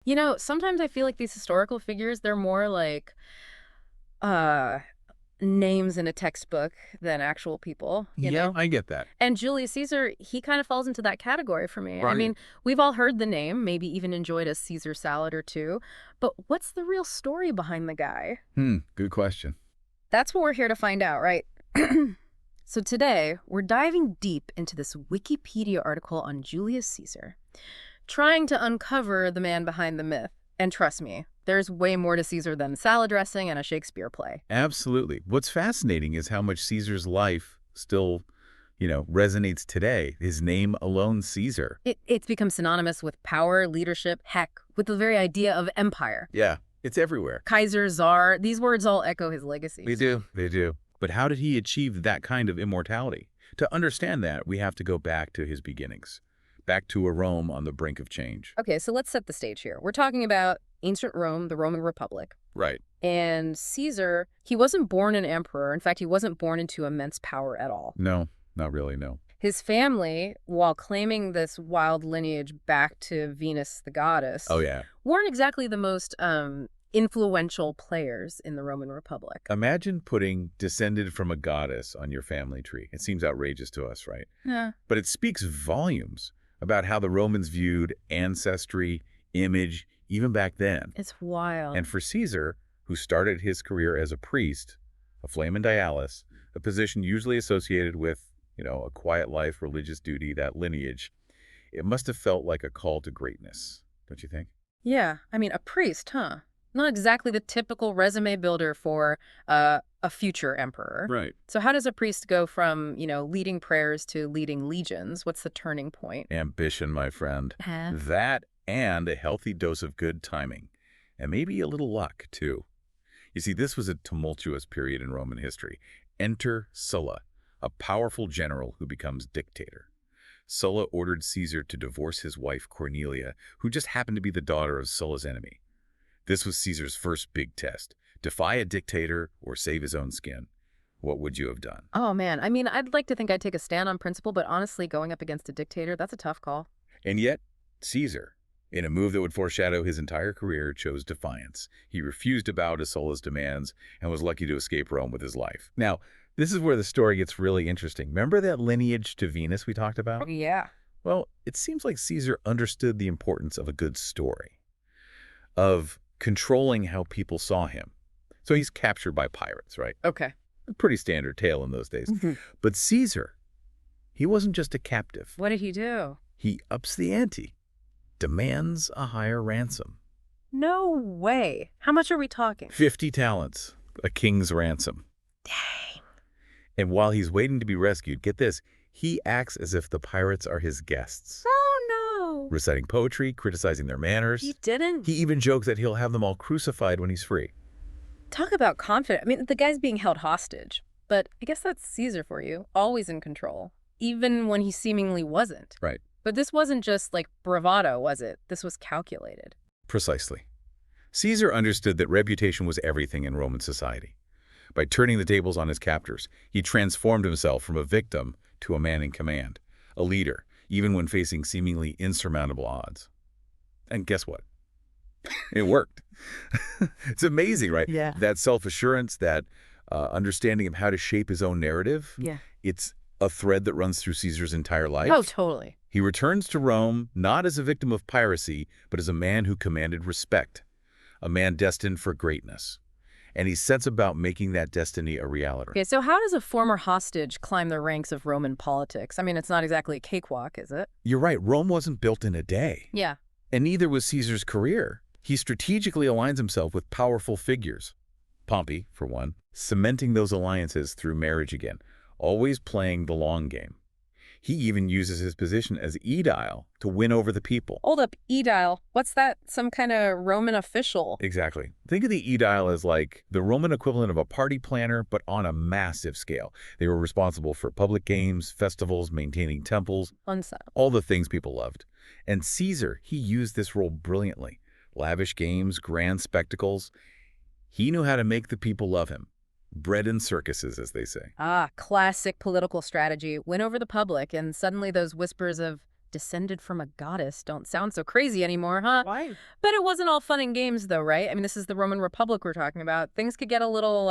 You know, sometimes I feel like these historical figures, they're more like uh names in a textbook than actual people, you Yeah, know? I get that. And Julius Caesar, he kind of falls into that category for me. I Right. mean, we've all heard the name, maybe even enjoyed a Caesar salad or two, but what's the real story behind the guy? Good question. That's what we're here to find out, right? So today, we're diving deep into this Wikipedia article on Julius Caesar, trying to uncover the man behind the myth. And trust me, there's way more to Caesar than salad dressing and a Shakespeare play. Absolutely. What's fascinating is how much Caesar's life still, resonates today. His name alone, Caesar. It's become synonymous with power, leadership, heck, with the very idea of empire. Yeah, it's everywhere. Kaiser, Tsar, these words all echo his They legacies. do. They do. But how did he achieve that kind of immortality? To understand that, we have to go back to his beginnings, back to a Rome on the brink of change. Okay, so let's set the stage here. We're talking about ancient Rome, the Roman Republic. Right. And Caesar, he wasn't born an emperor. In fact, he wasn't born into immense power at all. No, not really, no. His family, while claiming this wild lineage back to Venus the Oh, goddess, yeah. weren't exactly the most influential players in the Roman Republic. Imagine putting descended from a goddess on your family tree. It seems outrageous to us, right? Yeah. But it speaks volumes about how the Romans viewed ancestry, image, even back then. It's wild. And for Caesar, who started his career as a priest, a flamen dialis, a position usually associated with, a quiet life, religious duty, that lineage, it must have felt like a call to greatness, don't you think? Yeah, I mean, a priest, huh? Not exactly the typical resume builder for a future emperor. Right. So how does a priest go from, leading prayers to leading legions? What's the turning point? Ambition, my friend. Huh? That and a healthy dose of good timing. And maybe a little luck, too. You see, this was a tumultuous period in Roman history. Enter Sulla, a powerful general who becomes dictator. Sulla ordered Caesar to divorce his wife Cornelia, who just happened to be the daughter of Sulla's enemy. This was Caesar's first big test. Defy a dictator or save his own skin. What would you have done? Oh, man. I mean, I'd like to think I'd take a stand on principle, but honestly, going up against a dictator, that's a tough call. And yet, Caesar, in a move that would foreshadow his entire career, chose defiance. He refused to bow to Sulla's demands and was lucky to escape Rome with his life. Now, this is where the story gets really interesting. Remember that lineage to Venus we talked about? Yeah. Well, it seems like Caesar understood the importance of a good story, of controlling how people saw him. So he's captured by pirates, right? Okay. A pretty standard tale in those days. Mhm. But Caesar, he wasn't just a captive. What did he do? He ups the ante, demands a higher ransom. No way. How much are we talking? 50 talents, a king's ransom. Dang. And while he's waiting to be rescued, get this, he acts as if the pirates are his guests, Oh, no. reciting poetry, criticizing their manners. He didn't. He even jokes that he'll have them all crucified when he's free. Talk about confident. I mean, the guy's being held hostage. But I guess that's Caesar for you. Always in control. Even when he seemingly wasn't. Right. But this wasn't just like bravado, was it? This was calculated. Precisely. Caesar understood that reputation was everything in Roman society. By turning the tables on his captors, he transformed himself from a victim to a man in command, a leader, even when facing seemingly insurmountable odds. And guess what? It worked. It's amazing, right? Yeah. That self-assurance, that understanding of how to shape his own narrative, Yeah. it's a thread that runs through Caesar's entire life. Oh, totally. He returns to Rome not as a victim of piracy, but as a man who commanded respect, a man destined for greatness. And he sets about making that destiny a reality. Okay, so how does a former hostage climb the ranks of Roman politics? I mean, it's not exactly a cakewalk, is it? You're right, Rome wasn't built in a day. Yeah. And neither was Caesar's career. He strategically aligns himself with powerful figures. Pompey, for one, cementing those alliances through marriage again, always playing the long game. He even uses his position as aedile to win over the people. Hold up, aedile. What's that? Some kind of Roman official? Exactly. Think of the aedile as like the Roman equivalent of a party planner, but on a massive scale. They were responsible for public games, festivals, maintaining temples, Unsettled. all the things people loved. And Caesar, he used this role brilliantly. Lavish games, grand spectacles. He knew how to make the people love him. Bread and circuses, as they say. Ah, classic political strategy. Win over the public, and suddenly those whispers of descended from a goddess don't sound so crazy anymore, huh? Why? But it wasn't all fun and games, though, right? I mean, this is the Roman Republic we're talking about. Things could get a little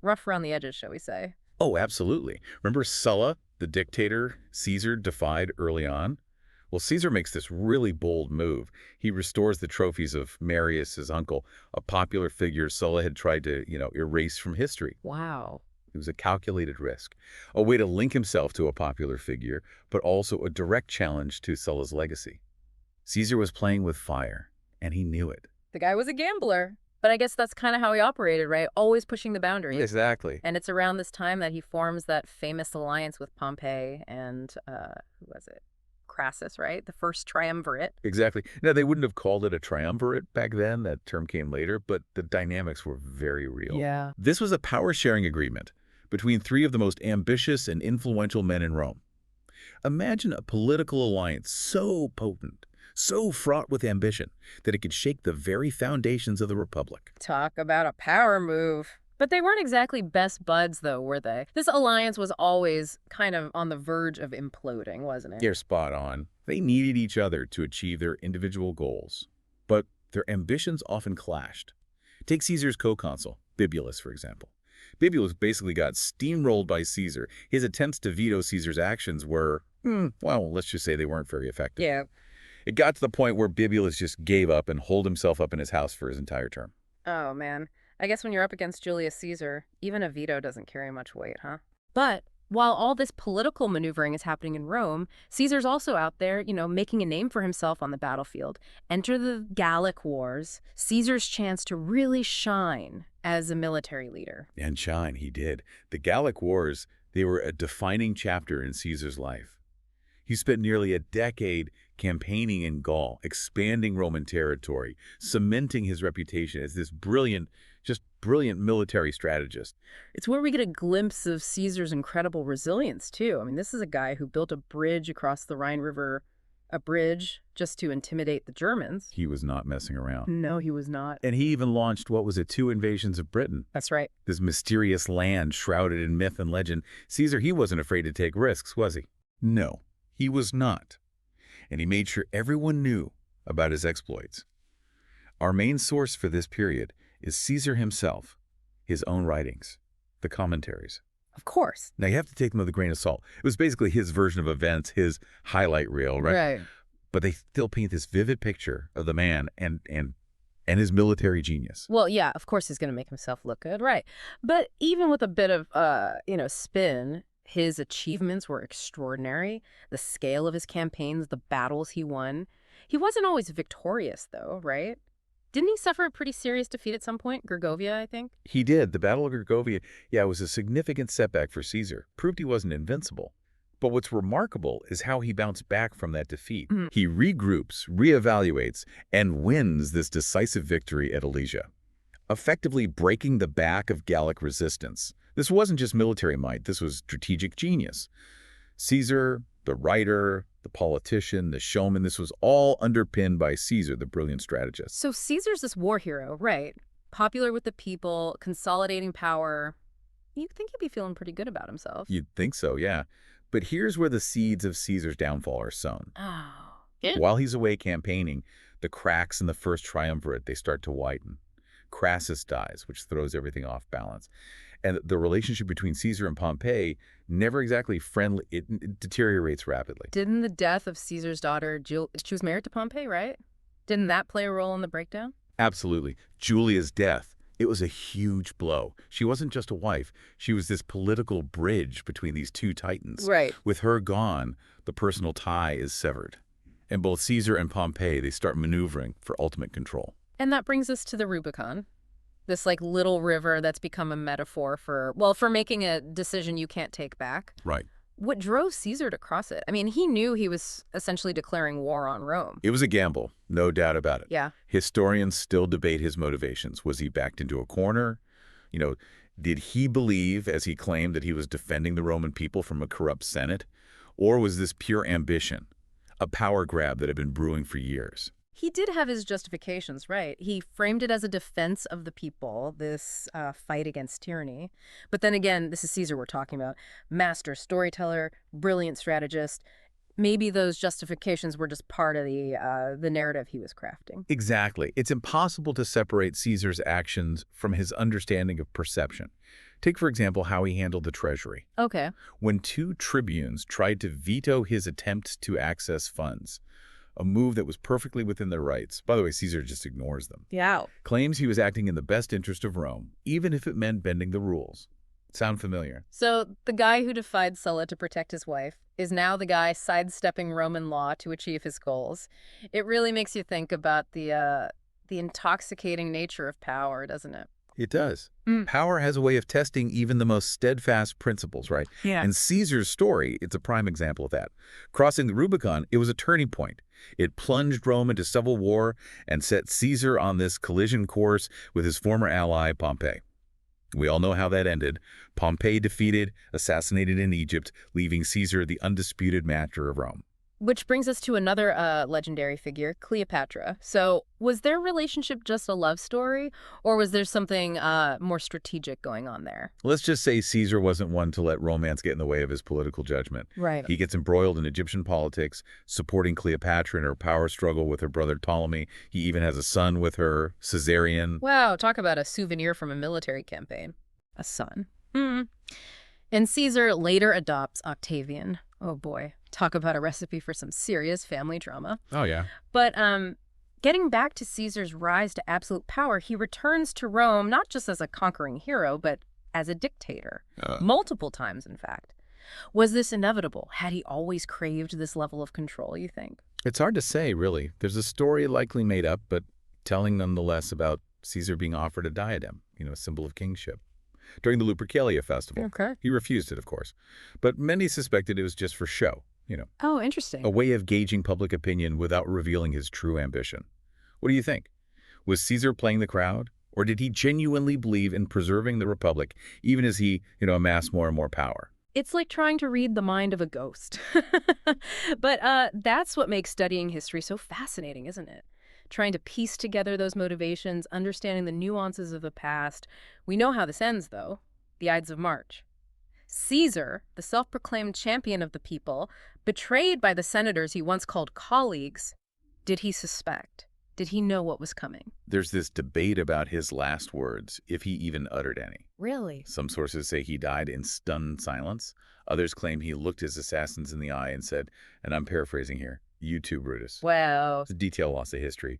rough around the edges, shall we say. Oh, absolutely. Remember Sulla, the dictator Caesar defied early on? Well, Caesar makes this really bold move. He restores the trophies of Marius, his uncle, a popular figure Sulla had tried to, erase from history. Wow. It was a calculated risk, a way to link himself to a popular figure, but also a direct challenge to Sulla's legacy. Caesar was playing with fire, and he knew it. The guy was a gambler. But I guess that's kind of how he operated, right? Always pushing the boundaries. Exactly. And it's around this time that he forms that famous alliance with Pompey and, who was it? Crassus, right? The first triumvirate. Exactly. Now, they wouldn't have called it a triumvirate back then. That term came later, but the dynamics were very real. Yeah. This was a power-sharing agreement between three of the most ambitious and influential men in Rome. Imagine a political alliance so potent, so fraught with ambition, that it could shake the very foundations of the Republic. Talk about a power move. But they weren't exactly best buds, though, were they? This alliance was always kind of on the verge of imploding, wasn't it? You're spot on. They needed each other to achieve their individual goals, but their ambitions often clashed. Take Caesar's co-consul, Bibulus, for example. Bibulus basically got steamrolled by Caesar. His attempts to veto Caesar's actions were, well, let's just say they weren't very effective. Yeah. It got to the point where Bibulus just gave up and holed himself up in his house for his entire term. Oh, man. I guess when you're up against Julius Caesar, even a veto doesn't carry much weight, huh? But while all this political maneuvering is happening in Rome, Caesar's also out there, making a name for himself on the battlefield. Enter the Gallic Wars, Caesar's chance to really shine as a military leader. And shine, he did. The Gallic Wars, they were a defining chapter in Caesar's life. He spent nearly a decade campaigning in Gaul, expanding Roman territory, cementing his reputation as this brilliant military strategist. It's where we get a glimpse of Caesar's incredible resilience, too. I mean, this is a guy who built a bridge across the Rhine River, a bridge just to intimidate the Germans. He was not messing around. No, he was not. And he even launched, 2 invasions of Britain. That's right. This mysterious land shrouded in myth and legend. Caesar, he wasn't afraid to take risks, was he? No, he was not. And he made sure everyone knew about his exploits. Our main source for this period is Caesar himself, his own writings, the commentaries. Of course. Now, you have to take them with a grain of salt. It was basically his version of events, his highlight reel, right? Right. But they still paint this vivid picture of the man and his military genius. Well, yeah, of course he's going to make himself look good, right. But even with a bit of, spin, his achievements were extraordinary. The scale of his campaigns, the battles he won. He wasn't always victorious, though, right? Didn't he suffer a pretty serious defeat at some point? Gergovia, I think? He did. The Battle of Gergovia, was a significant setback for Caesar. Proved he wasn't invincible. But what's remarkable is how he bounced back from that defeat. He regroups, reevaluates, and wins this decisive victory at Alesia, effectively breaking the back of Gallic resistance. This wasn't just military might. This was strategic genius. Caesar, the writer, the politician, the showman, this was all underpinned by Caesar, the brilliant strategist. So Caesar's this war hero, right? Popular with the people, consolidating power. You'd think he'd be feeling pretty good about himself. You'd think so, yeah. But here's where the seeds of Caesar's downfall are sown. Oh. While he's away campaigning, the cracks in the first triumvirate, they start to widen. Crassus dies, which throws everything off balance. And the relationship between Caesar and Pompey, never exactly friendly, it deteriorates rapidly. Didn't the death of Caesar's daughter, she was married to Pompey, right? Didn't that play a role in the breakdown? Absolutely. Julia's death, it was a huge blow. She wasn't just a wife. She was this political bridge between these two titans. Right. With her gone, the personal tie is severed. And both Caesar and Pompey, they start maneuvering for ultimate control. And that brings us to the Rubicon. This little river that's become a metaphor for making a decision you can't take back. Right. What drove Caesar to cross it? I mean, he knew he was essentially declaring war on Rome. It was a gamble, no doubt about it. Yeah. Historians still debate his motivations. Was he backed into a corner? Did he believe, as he claimed, that he was defending the Roman people from a corrupt Senate? Or was this pure ambition, a power grab that had been brewing for years? He did have his justifications, right? He framed it as a defense of the people, this fight against tyranny. But then again, this is Caesar we're talking about. Master storyteller, brilliant strategist. maybe those justifications were just part of the narrative he was crafting. Exactly. It's impossible to separate Caesar's actions from his understanding of perception. Take, for example, how he handled the treasury. Okay. When 2 tribunes tried to veto his attempt to access funds, a move that was perfectly within their rights. By the way, Caesar just ignores them. Yeah. Claims he was acting in the best interest of Rome, even if it meant bending the rules. Sound familiar? So the guy who defied Sulla to protect his wife is now the guy sidestepping Roman law to achieve his goals. It really makes you think about the intoxicating nature of power, doesn't it? It does. Power has a way of testing even the most steadfast principles, right? Yeah. And Caesar's story, it's a prime example of that. Crossing the Rubicon, it was a turning point. It plunged Rome into civil war and set Caesar on this collision course with his former ally, Pompey. We all know how that ended. Pompey defeated, assassinated in Egypt, leaving Caesar the undisputed master of Rome. Which brings us to another legendary figure, Cleopatra. So was their relationship just a love story, or was there something more strategic going on there? Let's just say Caesar wasn't one to let romance get in the way of his political judgment. Right. He gets embroiled in Egyptian politics, supporting Cleopatra in her power struggle with her brother Ptolemy. He even has a son with her, Caesarion. Wow, talk about a souvenir from a military campaign. A son. And Caesar later adopts Octavian. Oh boy, talk about a recipe for some serious family drama. Oh, yeah. But getting back to Caesar's rise to absolute power, he returns to Rome not just as a conquering hero, but as a dictator. Multiple times, in fact. Was this inevitable? Had he always craved this level of control, you think? It's hard to say, really. There's a story likely made up, but telling nonetheless about Caesar being offered a diadem, a symbol of kingship, during the Lupercalia festival. Okay. He refused it, of course. But many suspected it was just for show, Oh, interesting. a way of gauging public opinion without revealing his true ambition. What do you think? Was Caesar playing the crowd? Or did he genuinely believe in preserving the Republic, even as he, amassed more and more power? It's like trying to read the mind of a ghost. But that's what makes studying history so fascinating, isn't it? Trying to piece together those motivations, understanding the nuances of the past. We know how this ends, though. The Ides of March. Caesar, the self-proclaimed champion of the people, betrayed by the senators he once called colleagues. Did he suspect? Did he know what was coming? There's this debate about his last words, if he even uttered any. Really? Some sources say he died in stunned silence. Others claim he looked his assassins in the eye and said, and I'm paraphrasing here, "You too, Brutus." Wow. It's a detail loss of history.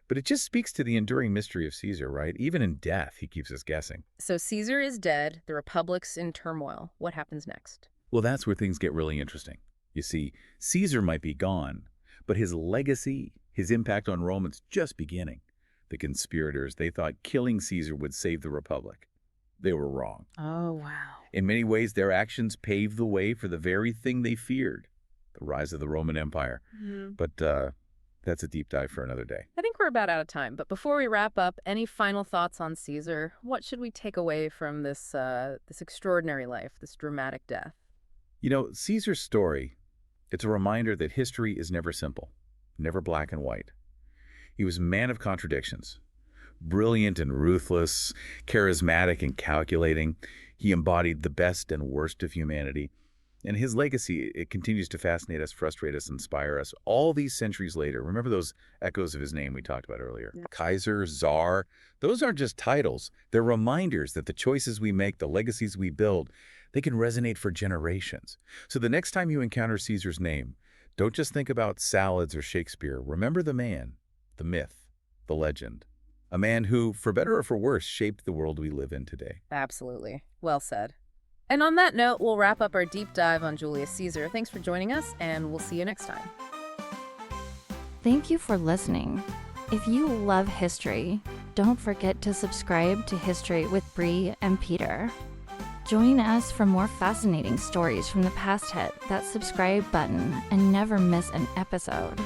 But it just speaks to the enduring mystery of Caesar, right? Even in death, he keeps us guessing. So Caesar is dead. The Republic's in turmoil. What happens next? Well, that's where things get really interesting. You see, Caesar might be gone, but his legacy, his impact on Rome, is just beginning. The conspirators, they thought killing Caesar would save the Republic. They were wrong. Oh, wow. In many ways, their actions paved the way for the very thing they feared, the rise of the Roman Empire. But that's a deep dive for another day. I think we're about out of time, but before we wrap up, any final thoughts on Caesar? What should we take away from this extraordinary life, this dramatic death? Caesar's story, it's a reminder that history is never simple, never black and white. He was a man of contradictions, brilliant and ruthless, charismatic and calculating. He embodied the best and worst of humanity. And his legacy, it continues to fascinate us, frustrate us, inspire us. All these centuries later, remember those echoes of his name we talked about earlier? Yeah. Kaiser, Tsar, those aren't just titles. They're reminders that the choices we make, the legacies we build, they can resonate for generations. So the next time you encounter Caesar's name, don't just think about salads or Shakespeare. Remember the man, the myth, the legend. A man who, for better or for worse, shaped the world we live in today. Absolutely. Well said. And on that note, we'll wrap up our deep dive on Julius Caesar. Thanks for joining us, and we'll see you next time. Thank you for listening. If you love history, don't forget to subscribe to History with Bree and Peter. Join us for more fascinating stories from the past. Hit that subscribe button and never miss an episode.